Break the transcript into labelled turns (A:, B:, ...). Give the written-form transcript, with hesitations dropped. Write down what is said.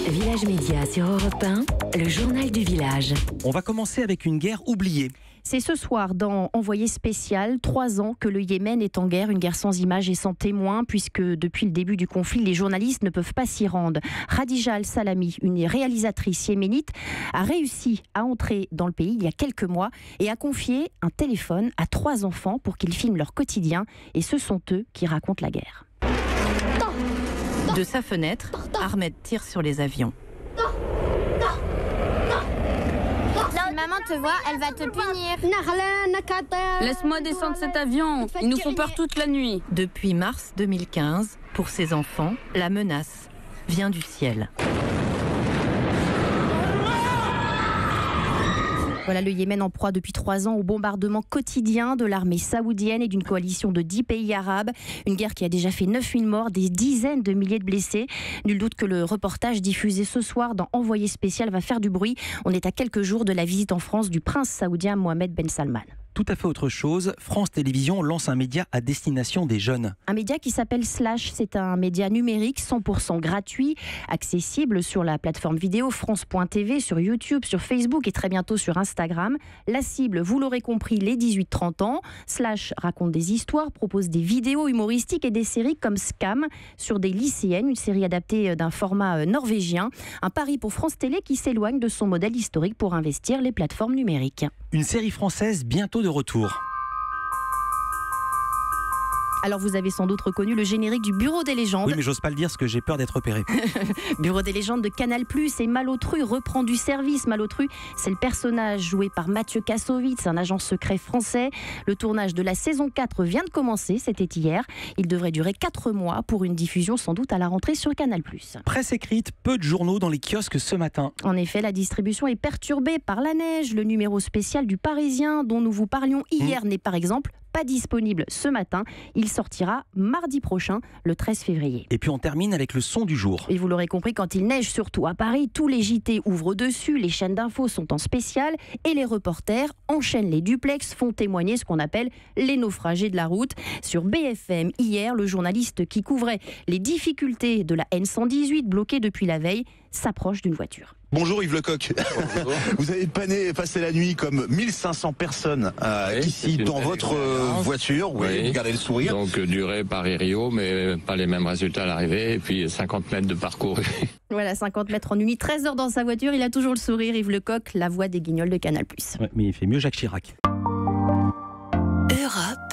A: Village Média sur Europe 1, le journal du village.
B: On va commencer avec une guerre oubliée.
C: C'est ce soir dans Envoyé spécial, 3 ans que le Yémen est en guerre, une guerre sans images et sans témoins, puisque depuis le début du conflit, les journalistes ne peuvent pas s'y rendre. Khadija Al-Salami, une réalisatrice yéménite, a réussi à entrer dans le pays il y a quelques mois et a confié un téléphone à 3 enfants pour qu'ils filment leur quotidien. Et ce sont eux qui racontent la guerre.
D: De sa fenêtre, Ahmed tire sur les avions.
E: Si maman te voit, elle va te punir.
F: Laisse-moi descendre cet avion. Ils nous font peur toute la nuit.
D: Depuis mars 2015, pour ses enfants, la menace vient du ciel.
C: Voilà le Yémen en proie depuis 3 ans au bombardement quotidien de l'armée saoudienne et d'une coalition de 10 pays arabes. Une guerre qui a déjà fait 9000 morts, des dizaines de milliers de blessés. Nul doute que le reportage diffusé ce soir dans Envoyé spécial va faire du bruit. On est à quelques jours de la visite en France du prince saoudien Mohammed Ben Salman.
B: Tout à fait autre chose, France Télévisions lance un média à destination des jeunes.
C: Un média qui s'appelle Slash, c'est un média numérique 100% gratuit, accessible sur la plateforme vidéo France.tv, sur YouTube, sur Facebook et très bientôt sur Instagram. La cible, vous l'aurez compris, les 18-30 ans. Slash raconte des histoires, propose des vidéos humoristiques et des séries comme Scam sur des lycéennes, une série adaptée d'un format norvégien. Un pari pour France Télé qui s'éloigne de son modèle historique pour investir les plateformes numériques.
B: Une série française bientôt de retour.
C: Alors vous avez sans doute reconnu le générique du Bureau des légendes.
B: Oui, mais j'ose pas le dire parce que j'ai peur d'être repéré.
C: Bureau des légendes de Canal+, et Malotru reprend du service. Malotru, c'est le personnage joué par Mathieu Kassovitz, un agent secret français. Le tournage de la saison 4 vient de commencer, c'était hier. Il devrait durer 4 mois pour une diffusion sans doute à la rentrée sur Canal+.
B: Presse écrite, peu de journaux dans les kiosques ce matin.
C: En effet, la distribution est perturbée par la neige. Le numéro spécial du Parisien dont nous vous parlions hier n'est par exemple pas disponible ce matin. Il sortira mardi prochain, le 13 février.
B: Et puis on termine avec le son du jour.
C: Et vous l'aurez compris, quand il neige, surtout à Paris, tous les JT ouvrent dessus, les chaînes d'infos sont en spécial et les reporters enchaînent les duplex, font témoigner ce qu'on appelle les naufragés de la route. Sur BFM, hier, le journaliste qui couvrait les difficultés de la N118 bloquée depuis la veille s'approche d'une voiture.
G: Bonjour Yves Lecoq. Bonjour. Vous avez passé la nuit comme 1500 personnes ici dans votre voiture. Oui. Vous gardez le sourire.
H: Donc durée Paris-Rio, mais pas les mêmes résultats à l'arrivée. Et puis 50 mètres de parcours.
C: Voilà, 50 mètres en une nuit, 13 heures dans sa voiture. Il a toujours le sourire, Yves Lecoq, la voix des Guignols de Canal+.
B: Ouais, mais il fait mieux Jacques Chirac.
A: Europe